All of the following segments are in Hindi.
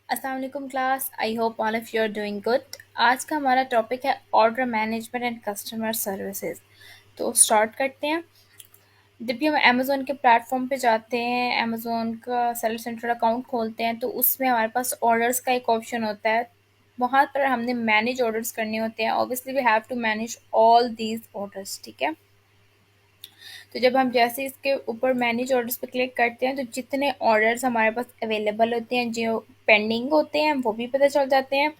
अस्सलाम वालेकुम class. I hope all of you are doing good. आज का हमारा टॉपिक है order management and customer services. तो स्टार्ट करते हैं। जब भी हम अमेज़ोन के प्लेटफॉर्म पे जाते हैं, अमेज़ोन का सेलर सेंटर अकाउंट खोलते हैं, तो उसमें हमारे पास ऑर्डर्स का एक ऑप्शन होता है। वहाँ पर हमने मैनेज ऑर्डर्स करने होते हैं। Obviously we have to manage all these orders, ठीक है। तो जब हम जैसे इसके ऊपर मैनेज ऑर्डर्स पे क्लिक करते हैं, तो जितने ऑर्डर्स हमारे पास अवेलेबल होते हैं, जो पेंडिंग होते हैं, वो भी पता चल जाते हैं।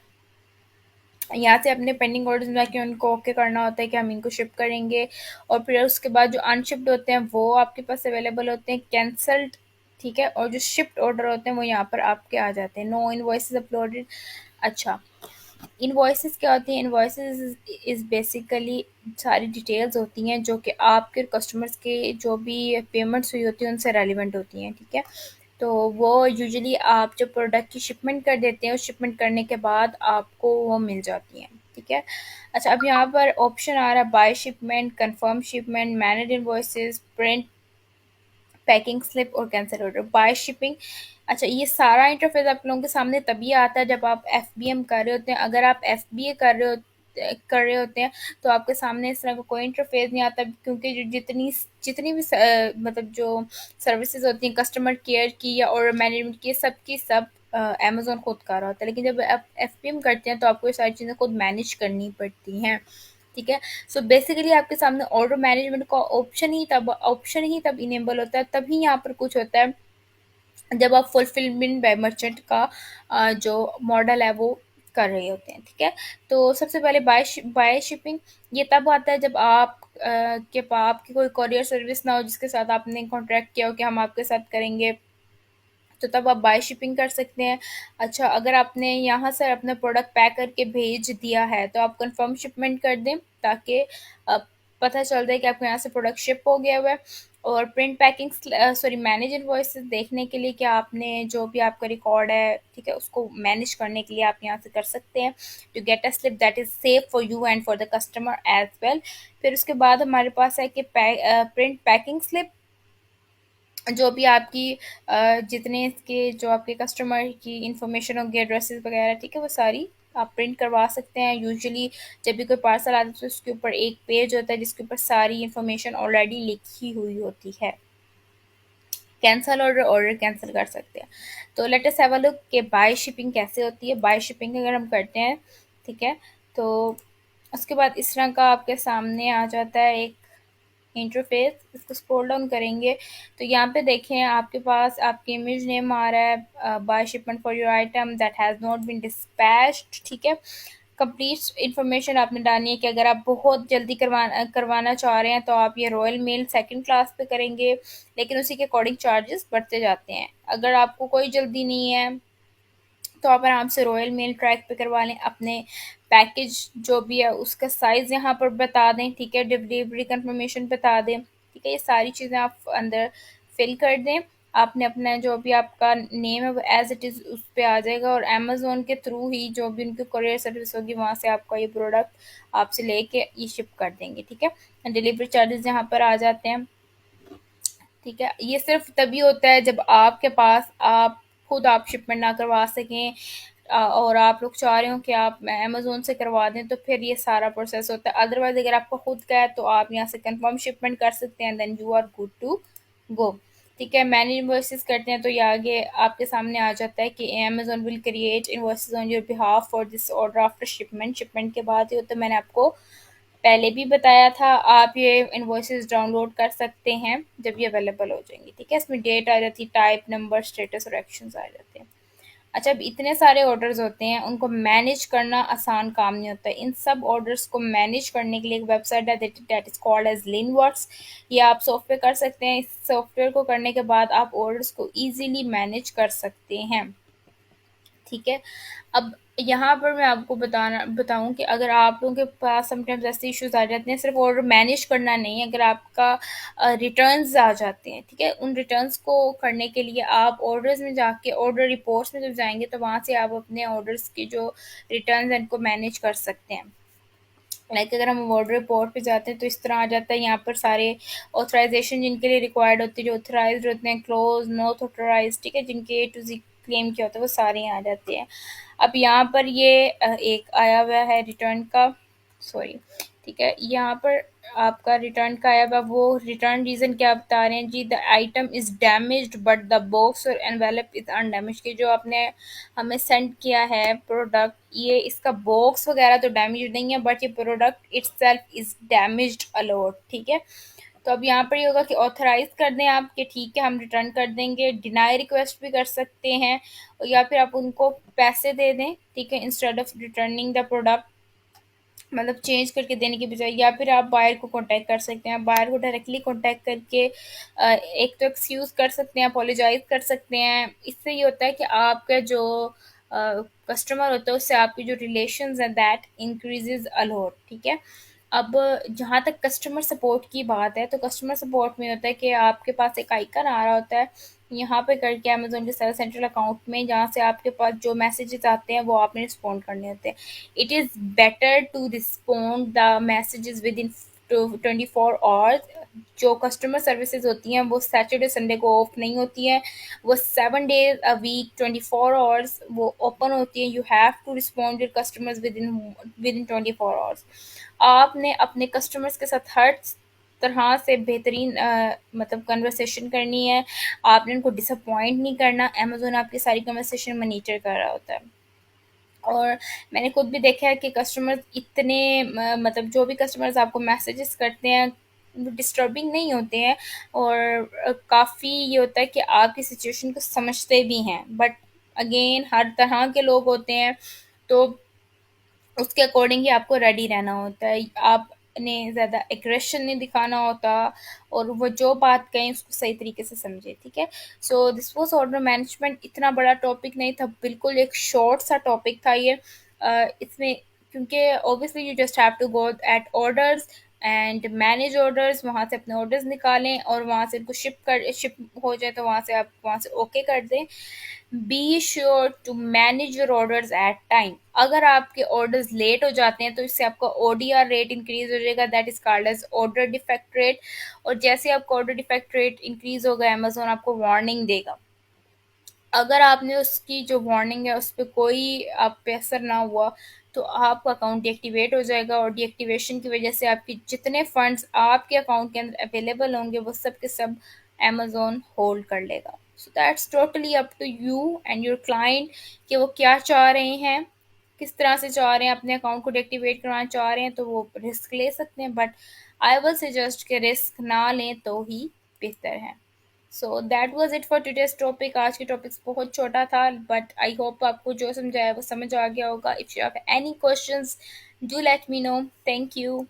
यहाँ से अपने पेंडिंग ऑर्डर्स में जाके उनको ओके करना होता है कि हम इनको शिप करेंगे। और फिर उसके बाद जो अनशिप्ड होते हैं वो आपके पास अवेलेबल होते हैं, कैंसल्ड, ठीक है। और जो शिफ्ट ऑर्डर होते हैं वो यहाँ पर आपके आ जाते हैं। No invoices uploaded. अच्छा, इनवॉइसेस क्या होती हैं? इनवॉइसेस इज़ बेसिकली सारी डिटेल्स होती हैं जो कि आपके कस्टमर्स के जो भी पेमेंट्स हुई होती हैं उनसे रेलिवेंट होती हैं, ठीक है। तो वो यूजुअली आप जब प्रोडक्ट की शिपमेंट कर देते हैं, उस शिपमेंट करने के बाद आपको वो मिल जाती हैं, ठीक है। अच्छा, अब यहाँ पर ऑप्शन आ रहा है buy shipment, confirm shipment, manage invoices, print packing slip और कैंसिल ऑर्डर, बाय शिपिंग। अच्छा, ये सारा इंटरफेस आप लोगों के सामने तभी आता है जब आप एफबीएम कर रहे होते हैं। अगर आप एफबीए कर रहे होते हैं तो आपके सामने इस तरह का कोई इंटरफेस नहीं आता, क्योंकि जो जितनी जितनी भी मतलब जो सर्विसेज होती हैं कस्टमर केयर की या ऑर्डर मैनेजमेंट की, सबकी सब अमेजोन खुद कर रहा होता है। लेकिन जब आप एफबीएम करते हैं तो आपको ये सारी चीज़ें खुद मैनेज करनी पड़ती हैं, ठीक है। सो बेसिकली आपके सामने ऑर्डर मैनेजमेंट का ऑप्शन ही तब इनेबल होता है, तभी यहाँ पर कुछ होता है जब आप फुलफिलमेंट बाय मर्चेंट का जो मॉडल है वो कर रहे होते हैं, ठीक है। तो सबसे पहले बाय शिपिंग ये तब आता है जब आप के पास आपकी कोई कोरियर सर्विस ना हो जिसके साथ आपने कॉन्ट्रैक्ट किया हो कि हम आपके साथ करेंगे, तो तब आप बाय शिपिंग कर सकते हैं। अच्छा, अगर आपने यहाँ से अपना प्रोडक्ट पैक करके भेज दिया है तो आप कंफर्म शिपमेंट कर दें, ताकि अ, पता चल जाए कि आपके यहाँ से प्रोडक्ट शिप हो गया हुआ है। और print packing sorry manage invoices देखने के लिए कि आपने जो भी आपका रिकॉर्ड है, ठीक है, उसको मैनेज करने के लिए आप यहाँ से कर सकते हैं to get a slip that is safe for you and for the customer as well. फिर उसके बाद हमारे पास है कि प्रिंट पैकिंग स्लिप, जो भी आपकी जितने इसके जो आपके कस्टमर की इंफॉर्मेशन होगी, एड्रेसेस वगैरह, ठीक है, वो सारी आप प्रिंट करवा सकते हैं। यूजुअली जब भी कोई पार्सल आता है तो उसके ऊपर एक पेज होता है जिसके ऊपर सारी इंफॉर्मेशन ऑलरेडी लिखी हुई होती है। कैंसल ऑर्डर, ऑर्डर कैंसिल कर सकते हैं। तो let us have a look कि बाय शिपिंग कैसे होती है। बाय शिपिंग अगर हम करते हैं, ठीक है, तो उसके बाद इस तरह का आपके सामने आ जाता है एक इंटरफेस। इसको स्क्रॉल डाउन करेंगे तो यहाँ पे देखें आपके पास आपकी इमेज नेम आ रहा है, buy shipment for your item that has not been dispatched, ठीक है। कंप्लीट इन्फॉर्मेशन आपने डालनी है कि अगर आप बहुत जल्दी करवाना चाह रहे हैं तो आप ये रॉयल मेल सेकंड क्लास पे करेंगे, लेकिन उसी के अकॉर्डिंग चार्जेस बढ़ते जाते हैं। अगर आपको कोई जल्दी नहीं है तो आप आराम से रॉयल मेल ट्रैक पे करवा लें। अपने पैकेज जो भी है उसका साइज़ यहाँ पर बता दें, ठीक है, डिलीवरी कंफर्मेशन बता दें, ठीक है। ये सारी चीज़ें आप अंदर फिल कर दें। आपने अपना जो भी आपका नेम है वो एज इट इज़ उस पे आ जाएगा, और अमेज़ोन के थ्रू ही जो भी उनकी कोरियर सर्विस होगी वहाँ से आपका ये प्रोडक्ट आपसे लेके ये शिप कर देंगे, ठीक है। डिलीवरी चार्जेस यहाँ पर आ जाते हैं, ठीक है। ये सिर्फ तभी होता है जब आपके पास आप खुद आप शिपमेंट ना करवा सकें, और आप लोग चाह रहे हो कि आप अमेज़ोन से करवा दें, तो फिर ये सारा प्रोसेस होता है। अदरवाइज़ अगर आपका खुद का है तो आप यहाँ से कंफर्म शिपमेंट कर सकते हैं, then you are good to go, ठीक है। मैनेज इन्वॉइसेस करते हैं तो ये आगे आपके सामने आ जाता है कि Amazon will create invoices on your behalf for this order after shipment. Shipment के बाद ये होता है, मैंने आपको पहले भी बताया था, आप ये इनवॉइसेस डाउनलोड कर सकते हैं जब ये अवेलेबल हो जाएंगी, ठीक है। इसमें डेट आ जाती है, टाइप, नंबर, स्टेटस और एक्शंस आ जाते हैं। अच्छा, अब इतने सारे ऑर्डर्स होते हैं, उनको मैनेज करना आसान काम नहीं होता है। इन सब ऑर्डर्स को मैनेज करने के लिए एक वेबसाइट है दैट इज़ कॉल्ड एज लिनवर्क्स। ये आप सॉफ्टवेयर कर सकते हैं। इस सॉफ्टवेयर को करने के बाद आप ऑर्डर्स को ईजिली मैनेज कर सकते हैं, ठीक है। अब यहाँ पर मैं आपको बताऊँ कि अगर आप लोगों के पास समटाइम्स ऐसे इश्यूज़ आ जाते हैं, सिर्फ़ ऑर्डर मैनेज करना नहीं है, अगर आपका रिटर्न्स आ जाते हैं, ठीक है, उन रिटर्न्स को करने के लिए आप ऑर्डर्स में जाके ऑर्डर रिपोर्ट्स में जब जाएँगे तो वहाँ से आप अपने ऑर्डर्स की जो रिटर्न्स हैं इनको मैनेज कर सकते हैं। लाइक अगर हम वर्ड रिपोर्ट पे जाते हैं तो इस तरह आ जाता है, यहाँ पर सारे ऑथराइजेशन जिनके लिए रिक्वायर्ड होती है, जो ऑथराइज्ड होते हैं, क्लोज, नॉट ऑथराइज्ड, ठीक है, जिनके ए टू जी क्लेम किया होता है वो सारे यहाँ आ जाते हैं। अब यहाँ पर ये एक आया हुआ है रिटर्न का, सॉरी, ठीक है, यहाँ पर आपका रिटर्न का आया हुआ, वो रिटर्न रीज़न क्या बता रहे हैं जी, the item is damaged but the box और एनवेलप इज़ अनडैमेज्ड, कि जो आपने हमें सेंड किया है प्रोडक्ट, ये इसका बॉक्स वगैरह तो डैमेज नहीं है, बट ये प्रोडक्ट इट्ससेल्फ इज़ डैमेज्ड अलॉट, ठीक है। तो अब यहाँ पर ये होगा कि ऑथराइज कर दें आप कि ठीक है हम रिटर्न कर देंगे, डिनाई रिक्वेस्ट भी कर सकते हैं, या फिर आप उनको पैसे दे दें, ठीक है, instead of returning the product, मतलब चेंज करके देने की बजाय, या फिर आप बायर को कांटेक्ट कर सकते हैं, बायर को डायरेक्टली कांटेक्ट करके एक तो एक्सक्यूज़ कर सकते हैं, अपोलोजाइज कर सकते हैं। इससे ये होता है कि आपका जो कस्टमर होता है उससे आपकी जो रिलेशंस हैं दैट इंक्रीजेज अलॉट, ठीक है। अब जहाँ तक कस्टमर सपोर्ट की बात है, तो कस्टमर सपोर्ट में होता है कि आपके पास एक आइकन आ रहा होता है यहाँ पे करके अमेजोन के सेल सेंट्रल अकाउंट में, जहाँ से आपके पास जो मैसेजेस आते हैं वो आपने रिस्पॉन्ड करने होते हैं। It is better to respond the messages within 24 hours. जो कस्टमर सर्विसेज होती हैं वो सैटरडे संडे को ऑफ नहीं होती हैं, वो 7 डेज अ वीक 24 आवर्स वो ओपन होती हैं। You have to respond your customers within 24 hours. आपने अपने कस्टमर्स के साथ हर तरह से बेहतरीन मतलब कन्वर्सेशन करनी है, आपने उनको डिसअपॉइंट नहीं करना। अमेजोन आपकी सारी कन्वर्सेशन मॉनिटर कर रहा होता है। और मैंने खुद भी देखा है कि कस्टमर्स इतने मतलब जो भी कस्टमर्स आपको मैसेजेस करते हैं वो डिस्टर्बिंग नहीं होते हैं, और काफ़ी ये होता है कि आपकी सिचुएशन को समझते भी हैं, बट अगेन हर तरह के लोग होते हैं, तो उसके अकॉर्डिंग ही आपको रेडी रहना होता है। आपने ज़्यादा एग्रेशन नहीं दिखाना होता, और वो जो बात कहें उसको सही तरीके से समझे, ठीक है। So this was order management. इतना बड़ा टॉपिक नहीं था, बिल्कुल एक शॉर्ट सा टॉपिक था ये। इसमें क्योंकि obviously you just have to go at orders and manage orders, वहाँ से अपने ऑर्डर्स निकालें और वहाँ से उनको शिप हो जाए तो वहाँ से आप वहाँ से ओके कर दें। Be sure to manage your orders at time. अगर आपके ऑर्डर्स लेट हो जाते हैं तो इससे आपका ओडीआर रेट इंक्रीज हो जाएगा, that is called as order defect rate. और जैसे आपका ऑर्डर डिफेक्ट रेट इंक्रीज होगा अमेजोन आपको वार्निंग देगा। अगर आपने उसकी जो वार्निंग है उस पर कोई आप पे असर ना हुआ तो आपका अकाउंट डीएक्टिवेट हो जाएगा, और डीएक्टिवेशन की वजह से आपकी जितने फंड्स आपके अकाउंट के अंदर अवेलेबल होंगे वो सब के सब अमेजोन होल्ड कर लेगा। So that's totally up to you and your client कि वो क्या चाह रहे हैं, किस तरह से चाह रहे हैं, अपने अकाउंट को डीएक्टिवेट करवाना चाह रहे हैं तो वो रिस्क ले सकते हैं, बट आई विल सजेस्ट कि रिस्क ना लें तो ही बेहतर है। So that was it for today's topic. आज के टॉपिक्स बहुत छोटा था, बट आई होप आपको जो समझाया वो समझ आ गया होगा। If you have any questions do let me know. Thank you.